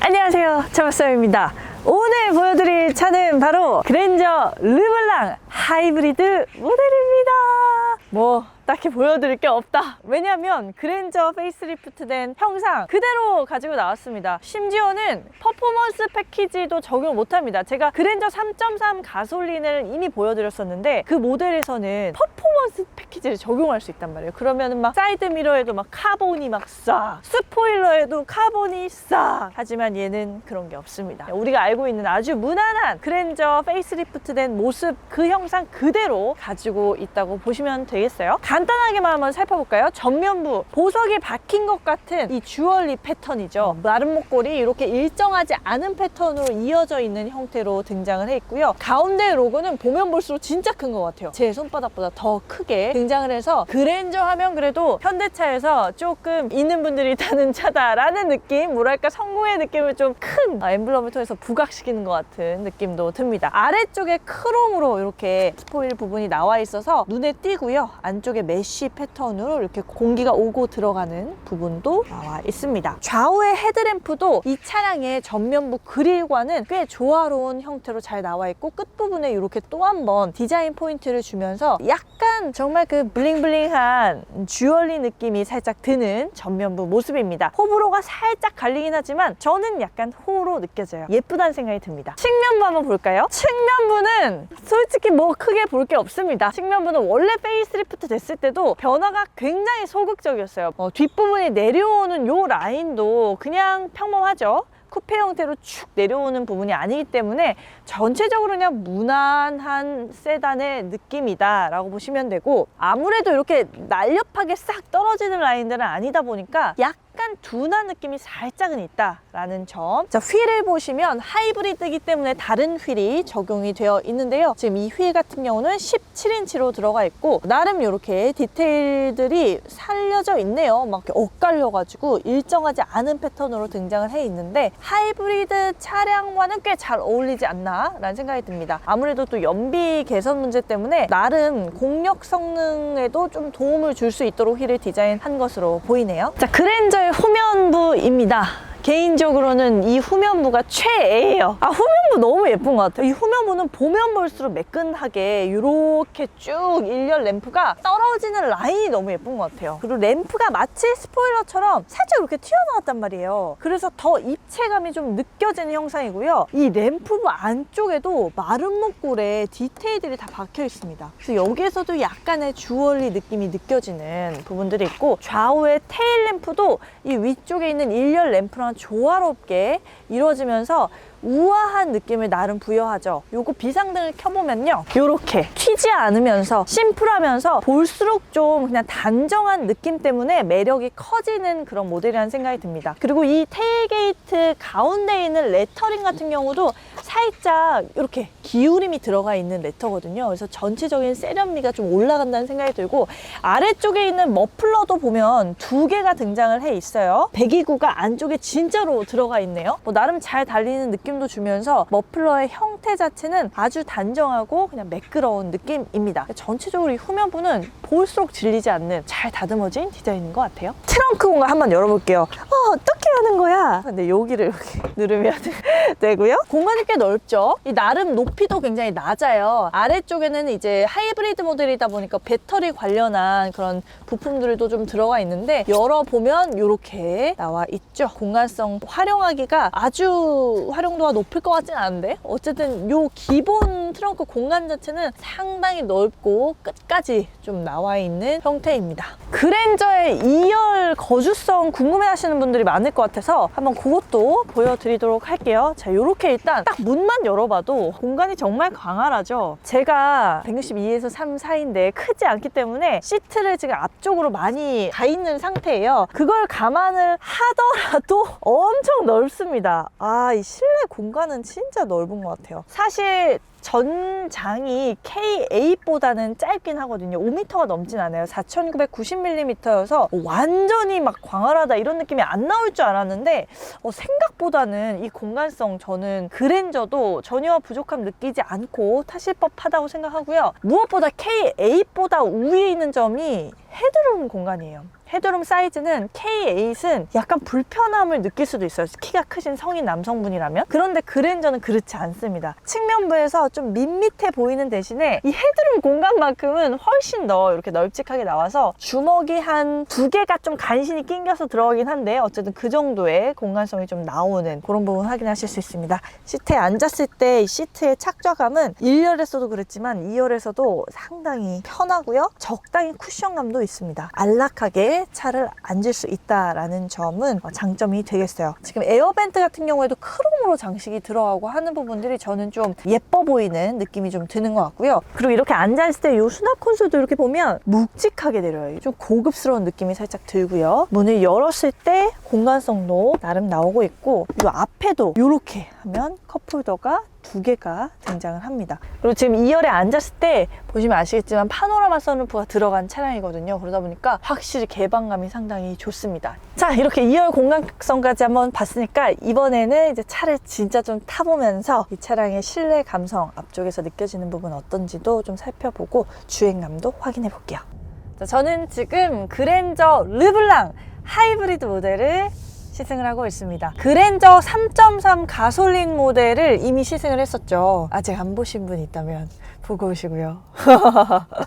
안녕하세요, 차박사입니다. 오늘 보여드릴 차는 바로 그랜저 르블랑 하이브리드 모델입니다. 딱히 보여드릴 게 없다. 왜냐면 그랜저 페이스리프트된 형상 그대로 가지고 나왔습니다. 심지어는 퍼포먼스 패키지도 적용 못합니다. 제가 그랜저 3.3 가솔린을 이미 보여드렸었는데 그 모델에서는 퍼포먼스 패키지를 적용할 수 있단 말이에요. 그러면은 막 사이드 미러에도 막 카본이 막 싹, 스포일러에도 카본이 싹. 하지만 얘는 그런 게 없습니다. 우리가 알고 있는 아주 무난한 그랜저 페이스리프트된 모습, 그 형상 그대로 가지고 있다고 보시면 되겠어요. 간단하게만 한번 살펴볼까요? 전면부 보석이 박힌 것 같은 이 주얼리 패턴이죠. 마른 목걸이 이렇게 일정하지 않은 패턴으로 이어져 있는 형태로 등장을 해 있고요. 가운데 로고는 보면 볼수록 진짜 큰 것 같아요. 제 손바닥보다 더 크게 등장을 해서 그랜저 하면 그래도 현대차에서 조금 있는 분들이 타는 차다라는 느낌, 뭐랄까 성공의 느낌을 좀 큰 엠블럼을 통해서 부각시키는 것 같은 느낌도 듭니다. 아래쪽에 크롬으로 이렇게 스포일 부분이 나와 있어서 눈에 띄고요. 안쪽에 메쉬 패턴으로 이렇게 공기가 오고 들어가는 부분도 나와 있습니다. 좌우의 헤드램프도 이 차량의 전면부 그릴과는 꽤 조화로운 형태로 잘 나와 있고 끝부분에 이렇게 또 한 번 디자인 포인트를 주면서 약간 정말 그 블링블링한 주얼리 느낌이 살짝 드는 전면부 모습입니다. 호불호가 살짝 갈리긴 하지만 저는 약간 호로 느껴져요. 예쁘다는 생각이 듭니다. 측면부 한번 볼까요? 측면부는 솔직히 크게 볼 게 없습니다. 측면부는 원래 페이스리프트 됐을 때도 변화가 굉장히 소극적이었어요. 뒷부분이 내려오는 요 라인도 그냥 평범하죠. 쿠페 형태로 축 내려오는 부분이 아니기 때문에 전체적으로 그냥 무난한 세단의 느낌이다 라고 보시면 되고, 아무래도 이렇게 날렵하게 싹 떨어지는 라인들은 아니다 보니까 약간 둔한 느낌이 살짝은 있다라는 점. 자, 휠을 보시면 하이브리드이기 때문에 다른 휠이 적용이 되어 있는데요. 지금 이 휠 같은 경우는 17인치로 들어가 있고 나름 이렇게 디테일들이 살려져 있네요. 막 이렇게 엇갈려가지고 일정하지 않은 패턴으로 등장을 해 있는데 하이브리드 차량과는 꽤 잘 어울리지 않나 라는 생각이 듭니다. 아무래도 또 연비 개선 문제 때문에 나름 공력 성능에도 좀 도움을 줄 수 있도록 휠을 디자인한 것으로 보이네요. 자, 그랜저의 후면부입니다. 개인적으로는 이 후면부가 최애예요. 후면부 너무 예쁜 것 같아요. 이 후면부는 보면 볼수록 매끈하게 이렇게 쭉 일렬 램프가 떨어지는 라인이 너무 예쁜 것 같아요. 그리고 램프가 마치 스포일러처럼 살짝 이렇게 튀어나왔단 말이에요. 그래서 더 입체감이 좀 느껴지는 형상이고요. 이 램프부 안쪽에도 마른 목골에 디테일들이 다 박혀 있습니다. 그래서 여기에서도 약간의 주얼리 느낌이 느껴지는 부분들이 있고, 좌우의 테일 램프도 이 위쪽에 있는 일렬 램프랑 조화롭게 이루어지면서 우아한 느낌을 나름 부여하죠. 요거 비상등을 켜보면요, 요렇게 튀지 않으면서 심플하면서 볼수록 좀 그냥 단정한 느낌 때문에 매력이 커지는 그런 모델이라는 생각이 듭니다. 그리고 이 테일게이트 가운데 있는 레터링 같은 경우도 살짝 이렇게 기울임이 들어가 있는 레터거든요. 그래서 전체적인 세련미가 좀 올라간다는 생각이 들고, 아래쪽에 있는 머플러도 보면 두 개가 등장을 해 있어요. 배기구가 안쪽에 진짜로 들어가 있네요. 나름 잘 달리는 느낌도 주면서 머플러의 형태 자체는 아주 단정하고 그냥 매끄러운 느낌입니다. 전체적으로 이 후면부는 볼수록 질리지 않는 잘 다듬어진 디자인인 것 같아요. 트렁크 공간 한번 열어볼게요. 어떻게 하는 거야? 근데 여기를 이렇게 누르면 되고요. 공간이 꽤 넓죠. 이 나름 높이도 굉장히 낮아요. 아래쪽에는 이제 하이브리드 모델이다 보니까 배터리 관련한 그런 부품들도 좀 들어가 있는데 열어보면 이렇게 나와 있죠. 공간성 활용하기가 아주 활용도가 높을 것 같진 않은데 어쨌든 요 기본 트렁크 공간 자체는 상당히 넓고 끝까지 좀 나와 있는 형태입니다. 그랜저의 2열 거주성 궁금해 하시는 분들이 많을 것 같아서 한번 그것도 보여드리도록 할게요. 자, 요렇게 일단 딱 문만 열어봐도 공간이 정말 광활하죠. 제가 162에서 3 사이인데 크지 않기 때문에 시트를 지금 앞쪽으로 많이 가 있는 상태예요. 그걸 감안을 하더라도 엄청 넓습니다. 이 실내 공간은 진짜 넓은 것 같아요. 사실 전장이 K8보다는 짧긴 하거든요. 5m가 넘진 않아요. 4990mm여서 완전히 막 광활하다 이런 느낌이 안 나올 줄 알았는데 생각보다는 이 공간성 저는 그랜저도 전혀 부족함 느끼지 않고 타실 법하다고 생각하고요. 무엇보다 K8보다 우위에 있는 점이 헤드룸 공간이에요. 헤드룸 사이즈는 K8은 약간 불편함을 느낄 수도 있어요. 키가 크신 성인 남성분이라면. 그런데 그랜저는 그렇지 않습니다. 측면부에서 좀 밋밋해 보이는 대신에 이 헤드룸 공간만큼은 훨씬 더 이렇게 널찍하게 나와서 주먹이 한 2개가 좀 간신히 낑겨서 들어가긴 한데 어쨌든 그 정도의 공간성이 좀 나오는 그런 부분 확인하실 수 있습니다. 시트에 앉았을 때 이 시트의 착좌감은 1열에서도 그랬지만 2열에서도 상당히 편하고요. 적당히 쿠션감도 있습니다. 안락하게 차를 앉을 수 있다라는 점은 장점이 되겠어요. 지금 에어벤트 같은 경우에도 크롬으로 장식이 들어가고 하는 부분들이 저는 좀 예뻐 보이는 느낌이 좀 드는 것 같고요. 그리고 이렇게 앉아있을 때 이 수납 콘솔도 이렇게 보면 묵직하게 내려요. 좀 고급스러운 느낌이 살짝 들고요. 문을 열었을 때 공간성도 나름 나오고 있고 이 앞에도 이렇게 하면 컵홀더가 2개가 등장을 합니다. 그리고 지금 2열에 앉았을 때 보시면 아시겠지만 파노라마 선루프가 들어간 차량이거든요. 그러다 보니까 확실히 개방감이 상당히 좋습니다. 자, 이렇게 2열 공간성까지 한번 봤으니까 이번에는 이제 차를 진짜 좀 타보면서 이 차량의 실내 감성, 앞쪽에서 느껴지는 부분 어떤지도 좀 살펴보고 주행감도 확인해 볼게요. 자, 저는 지금 그랜저 르블랑 하이브리드 모델을 시승을 하고 있습니다. 그랜저 3.3 가솔린 모델을 이미 시승을 했었죠. 아직 안 보신 분 있다면 보고 오시고요.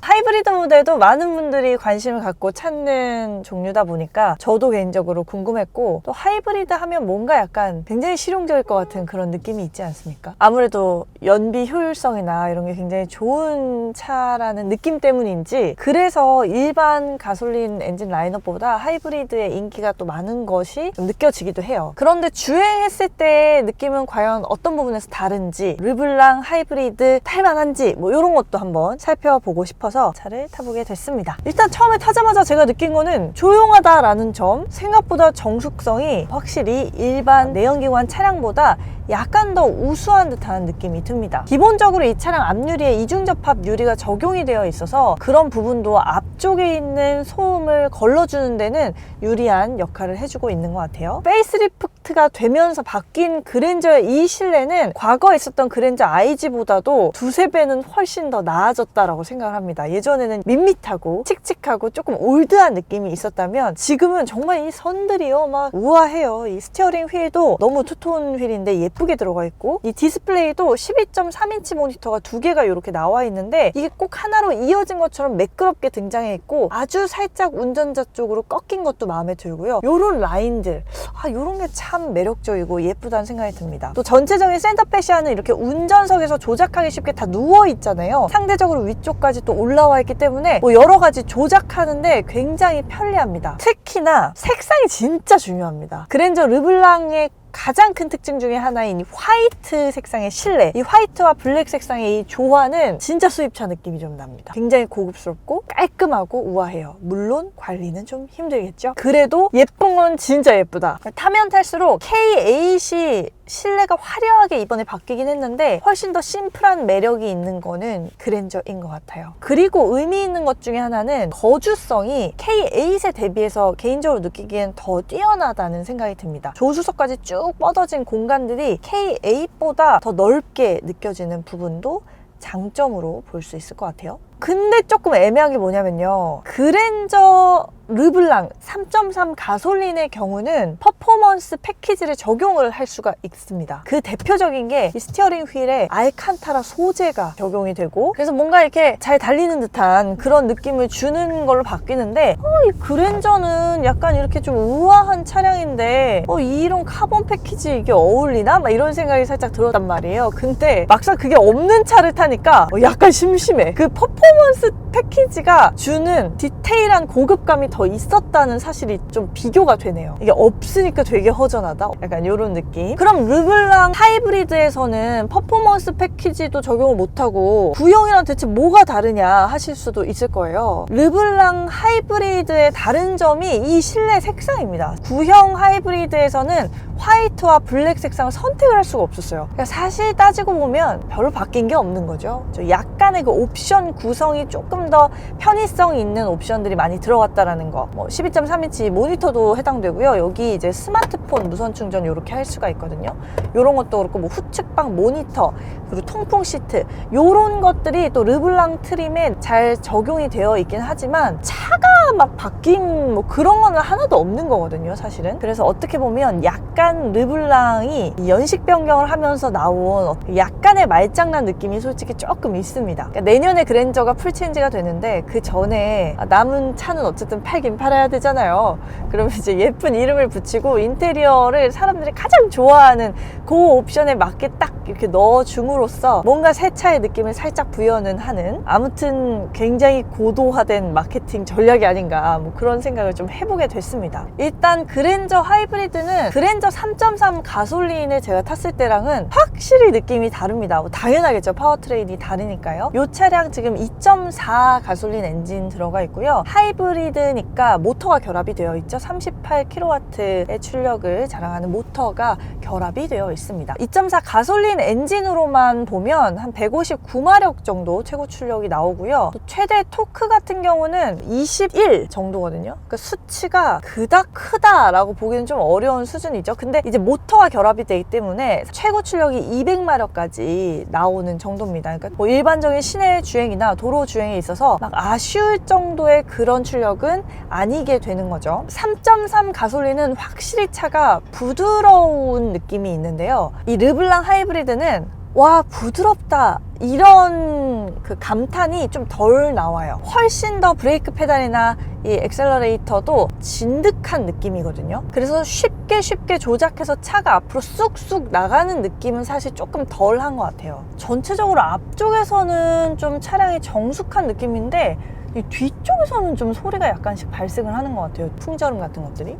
하이브리드 모델도 많은 분들이 관심을 갖고 찾는 종류다 보니까 저도 개인적으로 궁금했고, 또 하이브리드 하면 뭔가 약간 굉장히 실용적일 것 같은 그런 느낌이 있지 않습니까? 아무래도 연비 효율성이나 이런 게 굉장히 좋은 차라는 느낌 때문인지, 그래서 일반 가솔린 엔진 라인업보다 하이브리드의 인기가 또 많은 것이 좀 느껴지기도 해요. 그런데 주행했을 때 느낌은 과연 어떤 부분에서 다른지, 르블랑 하이브리드 탈만한지 뭐 이런 것도 한번 살펴보고 싶어서 차를 타보게 됐습니다. 일단 처음에 타자마자 제가 느낀 거는 조용하다라는 점, 생각보다 정숙성이 확실히 일반 내연기관 차량보다 약간 더 우수한 듯한 느낌이 듭니다. 기본적으로 이 차량 앞유리에 이중접합 유리가 적용이 되어 있어서 그런 부분도 앞쪽에 있는 소음을 걸러주는 데는 유리한 역할을 해주고 있는 것 같아요. 페이스리프트가 되면서 바뀐 그랜저의 이 실내는 과거에 있었던 그랜저 IG보다도 2~3배는 훨씬 더 나아졌다라고 생각을 합니다. 예전에는 밋밋하고 칙칙하고 조금 올드한 느낌이 있었다면 지금은 정말 이 선들이요 막 우아해요. 이 스티어링 휠도 너무 투톤 휠인데 예쁘게 들어가 있고, 이 디스플레이도 12.3인치 모니터가 2개가 이렇게 나와 있는데 이게 꼭 하나로 이어진 것처럼 매끄럽게 등장해 있고, 아주 살짝 운전자 쪽으로 꺾인 것도 마음에 들고요. 요런 라인들, 요런 게 참 매력적이고 예쁘다는 생각이 듭니다. 또 전체적인 센터 패시아는 이렇게 운전석에서 조작하기 쉽게 다 누워 있잖아요. 상대적으로 위쪽까지 또 올라와 있기 때문에 뭐 여러 가지 조작하는데 굉장히 편리합니다. 특히나 색상이 진짜 중요합니다. 그랜저 르블랑의 가장 큰 특징 중에 하나인 이 화이트 색상의 실내, 이 화이트와 블랙 색상의 이 조화는 진짜 수입차 느낌이 좀 납니다. 굉장히 고급스럽고 깔끔하고 우아해요. 물론 관리는 좀 힘들겠죠. 그래도 예쁜 건 진짜 예쁘다. 타면 탈수록 K8이 실내가 화려하게 이번에 바뀌긴 했는데 훨씬 더 심플한 매력이 있는 거는 그랜저인 것 같아요. 그리고 의미 있는 것 중에 하나는 거주성이 K8에 대비해서 개인적으로 느끼기엔 더 뛰어나다는 생각이 듭니다. 조수석까지 쭉 뻗어진 공간들이 K8보다 더 넓게 느껴지는 부분도 장점으로 볼 수 있을 것 같아요. 근데 조금 애매한 게 뭐냐면요, 그랜저 르블랑 3.3 가솔린의 경우는 퍼포먼스 패키지를 적용을 할 수가 있습니다. 그 대표적인 게 이 스티어링 휠에 알칸타라 소재가 적용이 되고, 그래서 뭔가 이렇게 잘 달리는 듯한 그런 느낌을 주는 걸로 바뀌는데, 이 그랜저는 약간 이렇게 좀 우아한 차량인데 이런 카본 패키지 이게 어울리나? 막 이런 생각이 살짝 들었단 말이에요. 근데 막상 그게 없는 차를 타니까 약간 심심해. 그 퍼포먼스 패키지가 주는 디테일한 고급감이 더 있었다는 사실이 좀 비교가 되네요. 이게 없으니까 되게 허전하다? 약간 이런 느낌. 그럼 르블랑 하이브리드에서는 퍼포먼스 패키지도 적용을 못하고 구형이랑 대체 뭐가 다르냐 하실 수도 있을 거예요. 르블랑 하이브리드의 다른 점이 이 실내 색상입니다. 구형 하이브리드에서는 화이트와 블랙 색상을 선택을 할 수가 없었어요. 그러니까 사실 따지고 보면 별로 바뀐 게 없는 거죠. 약간의 그 옵션 구성이 조금 더 편의성이 있는 옵션들이 많이 들어갔다라는 있는 거, 뭐 12.3인치 모니터도 해당되고요. 여기 이제 스마트폰 무선 충전 이렇게 할 수가 있거든요. 요런 것도 그렇고 뭐 후측방 모니터, 그리고 통풍 시트, 요런 것들이 또 르블랑 트림에 잘 적용이 되어 있긴 하지만 차가 막 바뀐 뭐 그런 거는 하나도 없는 거거든요, 사실은. 그래서 어떻게 보면 약간 르블랑이 연식 변경을 하면서 나온 약간의 말장난 느낌이 솔직히 조금 있습니다. 그러니까 내년에 그랜저가 풀체인지가 되는데 그 전에 남은 차는 어쨌든 팔긴 팔아야 되잖아요. 그러면 이제 예쁜 이름을 붙이고 인테리어를 사람들이 가장 좋아하는 그 옵션에 맞게 딱 이렇게 넣어줌으로써 뭔가 새 차의 느낌을 살짝 부여는 하는, 아무튼 굉장히 고도화된 마케팅 전략이 아닌가, 뭐 그런 생각을 좀 해보게 됐습니다. 일단 그랜저 하이브리드는 그랜저 3.3 가솔린을 제가 탔을 때랑은 확실히 느낌이 다릅니다. 뭐 당연하겠죠. 파워트레인이 다르니까요. 이 차량 지금 2.4 가솔린 엔진 들어가 있고요. 하이브리드니까 모터가 결합이 되어 있죠. 38kW의 출력을 자랑하는 모터가 결합이 되어 있습니다. 2.4 가솔린 엔진으로만 보면 한 159마력 정도 최고 출력이 나오고요. 또 최대 토크 같은 경우는 21 정도거든요. 그러니까 수치가 그닥 크다라고 보기는 좀 어려운 수준이죠. 근데 이제 모터가 결합이 되기 때문에 최고 출력이 200마력까지 나오는 정도입니다. 그러니까 뭐 일반적인 시내 주행이나 도로 주행에 있어서 막 아쉬울 정도의 그런 출력은 아니게 되는 거죠. 3.3 가솔린은 확실히 차가 부드러운 느낌이 있는데요. 이 르블랑 하이브리드는 와 부드럽다 이런 그 감탄이 좀 덜 나와요. 훨씬 더 브레이크 페달이나 이 엑셀러레이터도 진득한 느낌이거든요. 그래서 쉽게 조작해서 차가 앞으로 쑥쑥 나가는 느낌은 사실 조금 덜한 것 같아요. 전체적으로 앞쪽에서는 좀 차량이 정숙한 느낌인데 이 뒤쪽에서는 좀 소리가 약간씩 발생을 하는 것 같아요. 풍절음 같은 것들이.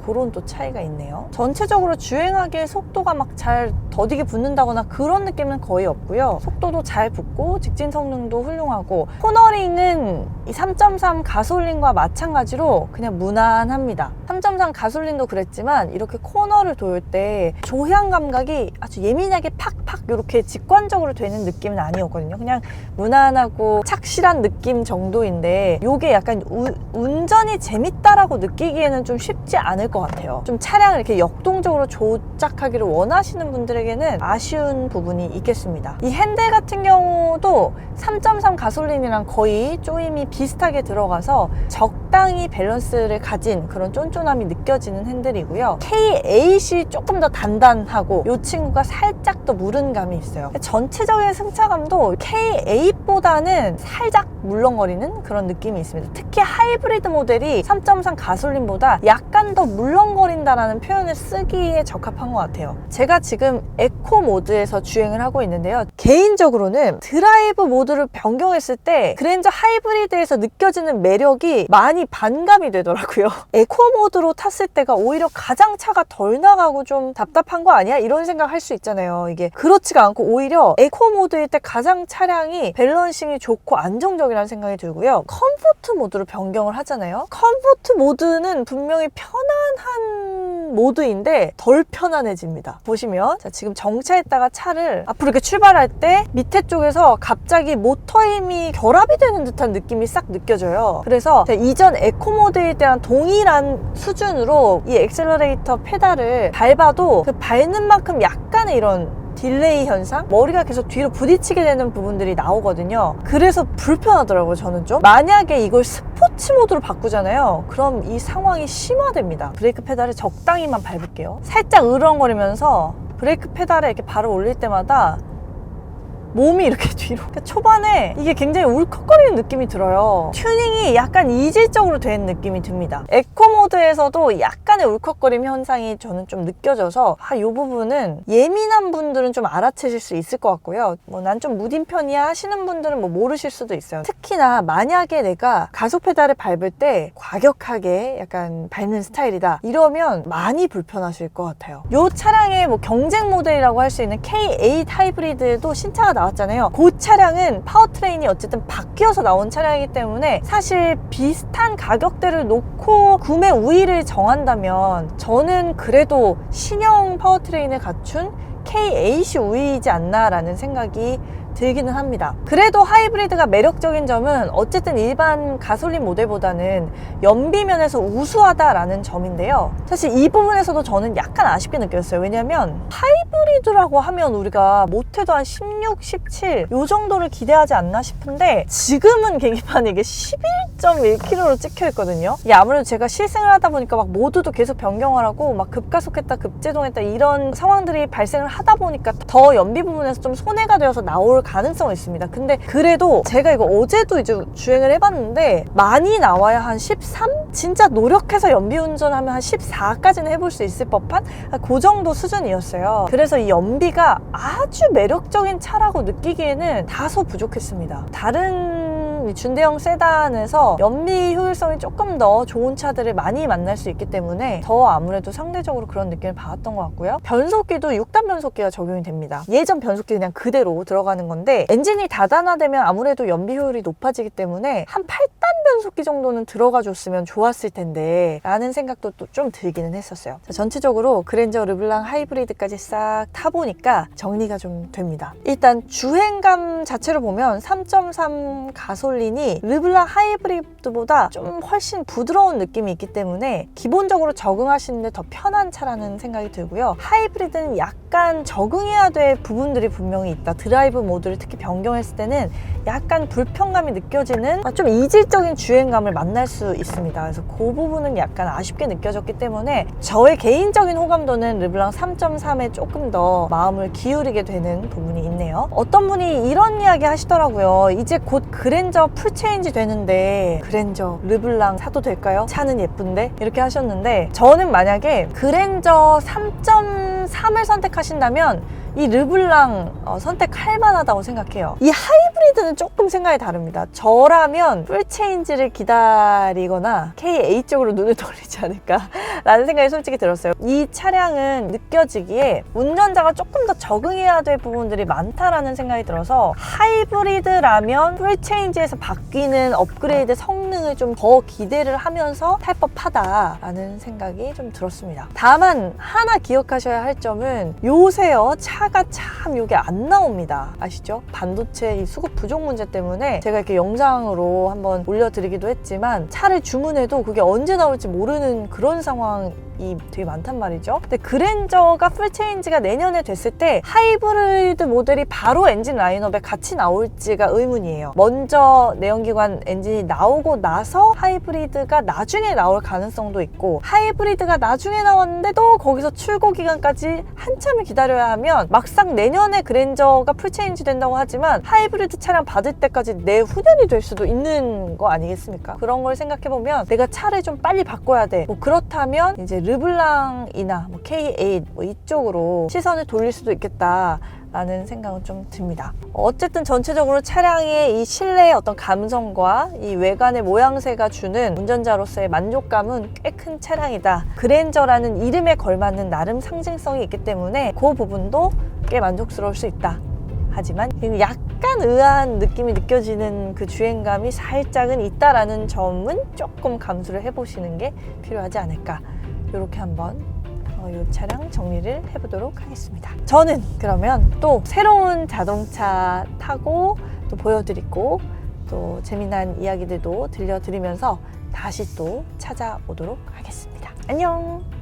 그런 또 차이가 있네요. 전체적으로 주행하기에 속도가 막 잘 더디게 붙는다거나 그런 느낌은 거의 없고요. 속도도 잘 붙고 직진 성능도 훌륭하고, 코너링은 이 3.3 가솔린과 마찬가지로 그냥 무난합니다. 3.3 가솔린도 그랬지만 이렇게 코너를 돌 때 조향 감각이 아주 예민하게 팍팍 이렇게 직관적으로 되는 느낌은 아니었거든요. 그냥 무난하고 착실한 느낌 정도인데 이게 약간 운전이 재밌다라고 느끼기에는 좀 쉽지 않을 것 같아요. 좀 차량을 이렇게 역동적으로 조작하기를 원하시는 분들에게는 아쉬운 부분이 있겠습니다. 이 핸들 같은 경우도 3.3 가솔린이랑 거의 조임이 비슷하게 들어가서 적당히 밸런스를 가진 그런 쫀쫀함이 느껴지는 핸들이고요. K8이 조금 더 단단하고 이 친구가 살짝 더 무른 감이 있어요. 전체적인 승차감도 K8보다는 살짝 물렁거리는 그런 느낌이 있습니다. 특히 하이브리드 모델이 3.3 가솔린보다 약간 더 물렁거린다라는 표현을 쓰기에 적합한 것 같아요. 제가 지금 에코 모드에서 주행을 하고 있는데요. 개인적으로는 드라이브 모드를 변경했을 때 그랜저 하이브리드에서 느껴지는 매력이 많이 반감이 되더라고요. 에코 모드로 탔을 때가 오히려 가장 차가 덜 나가고 좀 답답한 거 아니야? 이런 생각 할 수 있잖아요. 이게 그렇지가 않고 오히려 에코 모드일 때 가장 차량이 밸런싱이 좋고 안정적이라는 생각이 들고요. 컴포트 모드로 변경을 하잖아요. 컴포트 모드는 분명히 편안한 모드인데 덜 편안해집니다. 보시면 자, 지금 정차했다가 차를 앞으로 이렇게 출발할 때 밑에 쪽에서 갑자기 모터 힘이 결합이 되는 듯한 느낌이 싹 느껴져요. 그래서 이전 에코 모드일 때랑 동일한 수준으로 이 엑셀러레이터 페달을 밟아도 그 밟는 만큼 약간의 이런 딜레이 현상? 머리가 계속 뒤로 부딪히게 되는 부분들이 나오거든요. 그래서 불편하더라고요, 저는 좀. 만약에 이걸 스포츠 모드로 바꾸잖아요. 그럼 이 상황이 심화됩니다. 브레이크 페달을 적당히만 밟을게요. 살짝 으렁거리면서 브레이크 페달에 이렇게 발을 올릴 때마다 몸이 이렇게 뒤로. 그러니까 초반에 이게 굉장히 울컥거리는 느낌이 들어요. 튜닝이 약간 이질적으로 된 느낌이 듭니다. 에코 모드에서도 약간의 울컥거림 현상이 저는 좀 느껴져서 이 부분은 예민한 분들은 좀 알아채실 수 있을 것 같고요. 뭐 난 좀 무딘 편이야 하시는 분들은 뭐 모르실 수도 있어요. 특히나 만약에 내가 가속 페달을 밟을 때 과격하게 약간 밟는 스타일이다 이러면 많이 불편하실 것 같아요. 이 차량의 뭐 경쟁 모델이라고 할 수 있는 K8 하이브리드도 신차가 나왔잖아요. 그 차량은 파워트레인이 어쨌든 바뀌어서 나온 차량이기 때문에 사실 비슷한 가격대를 놓고 구매 우위를 정한다면 저는 그래도 신형 파워트레인을 갖춘 K8이 우위이지 않나 라는 생각이 들기는 합니다. 그래도 하이브리드가 매력적인 점은 어쨌든 일반 가솔린 모델보다는 연비면에서 우수하다라는 점인데요. 사실 이 부분에서도 저는 약간 아쉽게 느꼈어요. 왜냐면 하이브리드라고 하면 우리가 못해도 한 16, 17 요 정도를 기대하지 않나 싶은데 지금은 계기판에 이게 11.1km로 찍혀 있거든요. 이게 아무래도 제가 실생을 하다 보니까 막 모드도 계속 변경을 하고 막 급가속했다 급제동했다 이런 상황들이 발생을 하다 보니까 더 연비 부분에서 좀 손해가 되어서 나올 가능성은 있습니다. 근데 그래도 제가 이거 어제도 이제 주행을 해봤는데 많이 나와야 한 13? 진짜 노력해서 연비 운전하면 한 14까지는 해볼 수 있을 법한 그 정도 수준이었어요. 그래서 이 연비가 아주 매력적인 차라고 느끼기에는 다소 부족했습니다. 다른 준대형 세단에서 연비 효율성이 조금 더 좋은 차들을 많이 만날 수 있기 때문에 더 아무래도 상대적으로 그런 느낌을 받았던 것 같고요. 변속기도 6단 변속기가 적용이 됩니다. 예전 변속기 그냥 그대로 들어가는 건데 엔진이 다단화되면 아무래도 연비 효율이 높아지기 때문에 한 8단 변속기 정도는 들어가 줬으면 좋았을 텐데 라는 생각도 또 좀 들기는 했었어요. 전체적으로 그랜저 르블랑 하이브리드까지 싹 타보니까 정리가 좀 됩니다. 일단 주행감 자체로 보면 3.3 가솔린이 르블랑 하이브리드보다 좀 훨씬 부드러운 느낌이 있기 때문에 기본적으로 적응하시는데 더 편한 차라는 생각이 들고요. 하이브리드는 약간 적응해야 될 부분들이 분명히 있다. 드라이브 모드를 특히 변경했을 때는 약간 불편감이 느껴지는 좀 이질적인 주행감을 만날 수 있습니다. 그래서 그 부분은 약간 아쉽게 느껴졌기 때문에 저의 개인적인 호감도는 르블랑 3.3에 조금 더 마음을 기울이게 되는 부분이 있네요. 어떤 분이 이런 이야기 하시더라고요. 이제 곧 그랜저 풀체인지 되는데 그랜저 르블랑 사도 될까요? 차는 예쁜데? 이렇게 하셨는데 저는 만약에 그랜저 3.3을 선택하신다면 이 르블랑 선택할 만하다고 생각해요. 이 하이브리드는 조금 생각이 다릅니다. 저라면 풀체인지를 기다리거나 K8 쪽으로 눈을 돌리지 않을까 라는 생각이 솔직히 들었어요. 이 차량은 느껴지기에 운전자가 조금 더 적응해야 될 부분들이 많다라는 생각이 들어서 하이브리드라면 풀체인지에서 바뀌는 업그레이드 성능을 좀 더 기대를 하면서 탈 법하다라는 생각이 좀 들었습니다. 다만 하나 기억하셔야 할 점은 요새요 차가 참 이게 안 나옵니다. 아시죠? 반도체 이 수급 부족 문제 때문에 제가 이렇게 영상으로 한번 올려드리기도 했지만 차를 주문해도 그게 언제 나올지 모르는 그런 상황이 되게 많단 말이죠. 근데 그랜저가 풀체인지가 내년에 됐을 때 하이브리드 모델이 바로 엔진 라인업에 같이 나올지가 의문이에요. 먼저 내연기관 엔진이 나오고 나서 하이브리드가 나중에 나올 가능성도 있고 하이브리드가 나중에 나왔는데 또 거기서 출고 기간까지 한참을 기다려야 하면 막상 내년에 그랜저가 풀체인지 된다고 하지만 하이브리드 차량 받을 때까지 내후년이 될 수도 있는 거 아니겠습니까? 그런 걸 생각해보면 내가 차를 좀 빨리 바꿔야 돼. 뭐 그렇다면 이제 르블랑이나 뭐 K8 뭐 이쪽으로 시선을 돌릴 수도 있겠다 라는 생각은 좀 듭니다. 어쨌든 전체적으로 차량의 이 실내의 어떤 감성과 이 외관의 모양새가 주는 운전자로서의 만족감은 꽤 큰 차량이다. 그랜저라는 이름에 걸맞는 나름 상징성이 있기 때문에 그 부분도 꽤 만족스러울 수 있다. 하지만 약간 의아한 느낌이 느껴지는 그 주행감이 살짝은 있다라는 점은 조금 감수를 해보시는 게 필요하지 않을까. 이렇게 한번 이 차량 정리를 해보도록 하겠습니다. 저는 그러면 또 새로운 자동차 타고 또 보여드리고 또 재미난 이야기들도 들려드리면서 다시 또 찾아오도록 하겠습니다. 안녕!